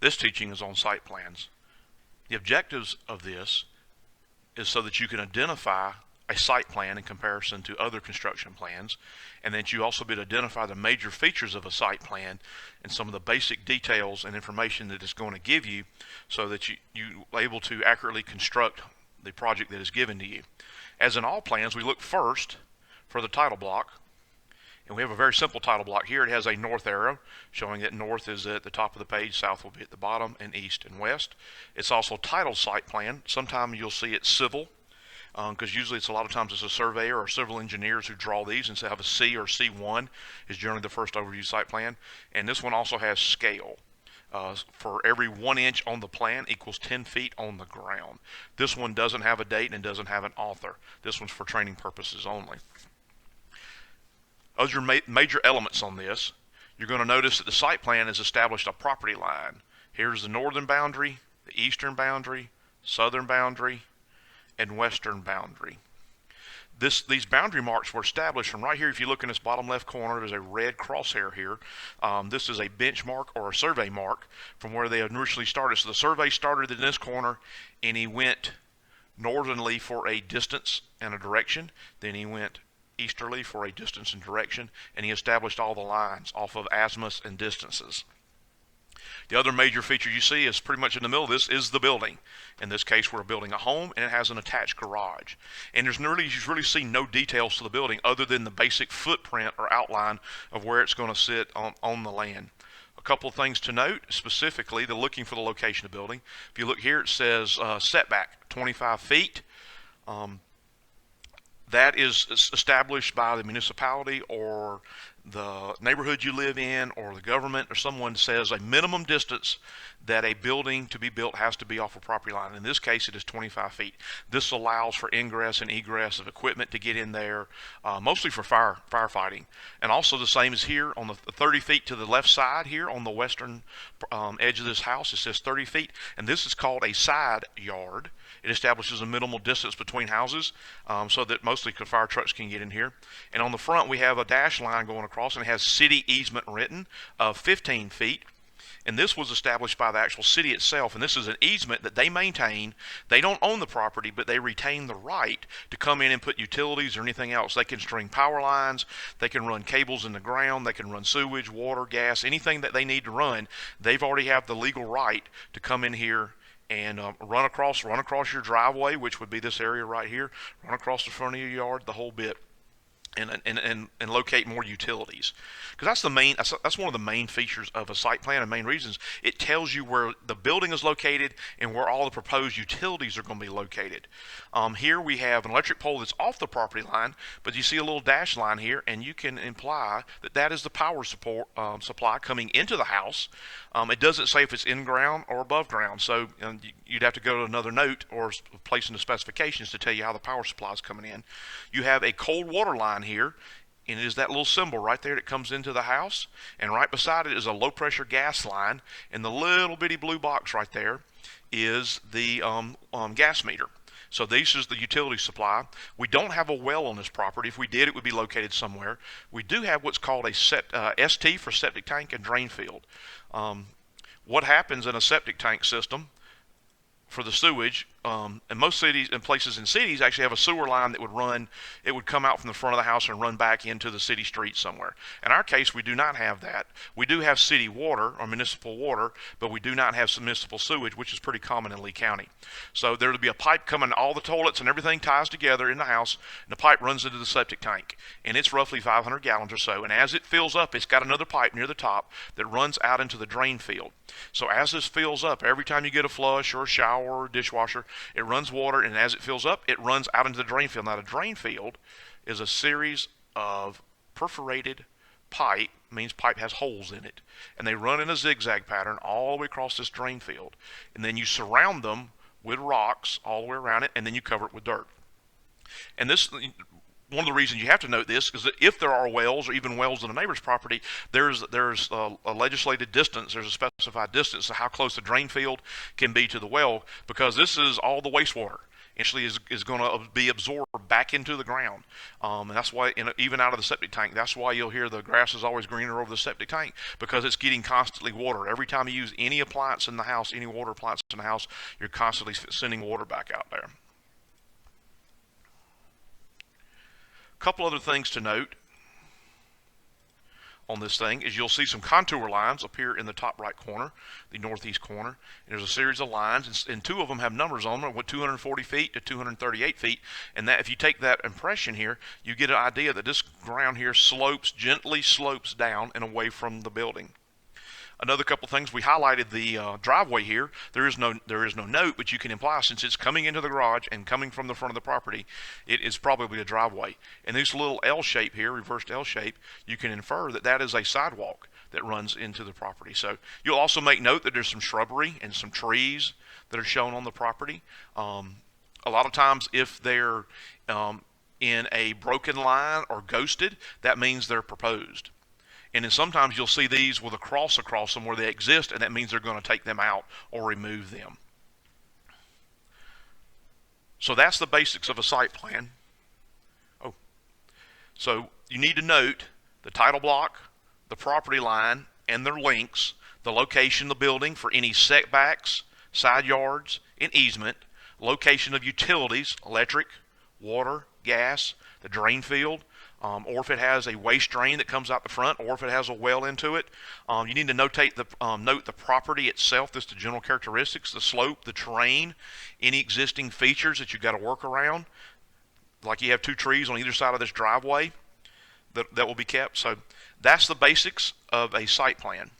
This teaching is on site plans. The objectives of this is so that you can identify a site plan in comparison to other construction plans, and that you also be able to identify the major features of a site plan and some of the basic details and information that it's going to give you so that you are able to accurately construct the project that is given to you. As in all plans, we look first for the title block, and we have a very simple title block here. It has a north arrow showing that north is at the top of the page, south will be at the bottom, and east and west. It's also titled site plan. Sometimes you'll see it civil, because usually it's a lot of times it's a surveyor or civil engineers who draw these, and so have a C or C1 is generally the first overview site plan. And this one also has scale. For every 1 inch on the plan equals 10 feet on the ground. This one doesn't have a date and doesn't have an author. This one's for training purposes only. Other major elements on this, you're going to notice that the site plan has established a property line. Here's the northern boundary, the eastern boundary, southern boundary, and western boundary. These boundary marks were established from right here. If you look in this bottom left corner, there's a red crosshair here. This is a benchmark or a survey mark from where they initially started. So the survey started in this corner, and he went northerly for a distance and a direction. Then he went easterly for a distance and direction, and he established all the lines off of azimuths and distances. The other major feature you see is pretty much in the middle of this is the building. In this case, we're building a home, and it has an attached garage. And you really see no details to the building other than the basic footprint or outline of where it's going to sit on the land. A couple of things to note, specifically, they're looking for the location of the building. If you look here, it says setback 25 feet. That is established by the municipality or the neighborhood you live in, or the government, or someone says a minimum distance that a building to be built has to be off a property line. In this case, it is 25 feet. This allows for ingress and egress of equipment to get in there, mostly for firefighting. And also the same as here on the 30 feet to the left side here on the western edge of this house. It says 30 feet, and this is called a side yard. It establishes a minimal distance between houses so that mostly fire trucks can get in here. And on the front, we have a dash line going across, and it has city easement written of 15 feet. And this was established by the actual city itself, and this is an easement that they maintain. They don't own the property, but they retain the right to come in and put utilities or anything else. They can string power lines, they can run cables in the ground, they can run sewage, water, gas, anything that they need to run. They've already have the legal right to come in here and run across your driveway, which would be this area right here, run across the front of your yard, the whole bit. And locate more utilities, because that's one of the main features of a site plan and main reasons. It tells you where the building is located and where all the proposed utilities are going to be located. Here we have an electric pole that's off the property line, but you see a little dash line here, and you can imply that that is the power supply coming into the house. It doesn't say if it's in ground or above ground, so you'd have to go to another note or place in the specifications to tell you how the power supply is coming in. You have a cold water line here, and it is that little symbol right there that comes into the house, and right beside it is a low pressure gas line, and the little bitty blue box right there is the gas meter. So this is the utility supply. We don't have a well on this property. If we did, it would be located somewhere. We do have what's called a ST for septic tank and drain field. What happens in a septic tank system for the sewage, and most cities and places in cities actually have a sewer line that would run, it would come out from the front of the house and run back into the city street somewhere. In our case, we do not have that. We do have city water or municipal water, but we do not have some municipal sewage, which is pretty common in Lee County. So there would be a pipe coming, all the toilets and everything ties together in the house, and the pipe runs into the septic tank, and it's roughly 500 gallons or so, and as it fills up, it's got another pipe near the top that runs out into the drain field. So as this fills up, every time you get a flush or a shower or dishwasher, it runs water, and as it fills up, it runs out into the drain field. Now, the drain field is a series of perforated pipe, means pipe has holes in it, and they run in a zigzag pattern all the way across this drain field, and then you surround them with rocks all the way around it, and then you cover it with dirt. And this, one of the reasons you have to note this is that if there are wells or even wells in a neighbor's property, there's a legislated distance, there's a specified distance of how close the drain field can be to the well, because this is all the wastewater. eventually is going to be absorbed back into the ground. And that's why, even out of the septic tank, that's why you'll hear the grass is always greener over the septic tank, because it's getting constantly water. Every time you use any appliance in the house, any water appliance in the house, you're constantly sending water back out there. A couple other things to note on this thing is you'll see some contour lines appear in the top right corner, the northeast corner. And there's a series of lines, and two of them have numbers on them, with 240 feet to 238 feet. And that, if you take that impression here, you get an idea that this ground here gently slopes down and away from the building. Another couple things, we highlighted the driveway here. There is no note, but you can imply, since it's coming into the garage and coming from the front of the property, it is probably a driveway. And this little L shape here, reversed L shape, you can infer that that is a sidewalk that runs into the property. So you'll also make note that there's some shrubbery and some trees that are shown on the property. A lot of times, if they're in a broken line or ghosted, that means they're proposed. And then sometimes you'll see these with a cross across them where they exist, and that means they're going to take them out or remove them. So that's the basics of a site plan. Oh, so you need to note the title block, the property line, and their links, the location of the building for any setbacks, side yards, and easement, location of utilities, electric, water, gas, the drain field, or if it has a waste drain that comes out the front, or if it has a well into it. You need to note the property itself. That's the general characteristics, the slope, the terrain, any existing features that you've got to work around. Like you have two trees on either side of this driveway that will be kept. So that's the basics of a site plan.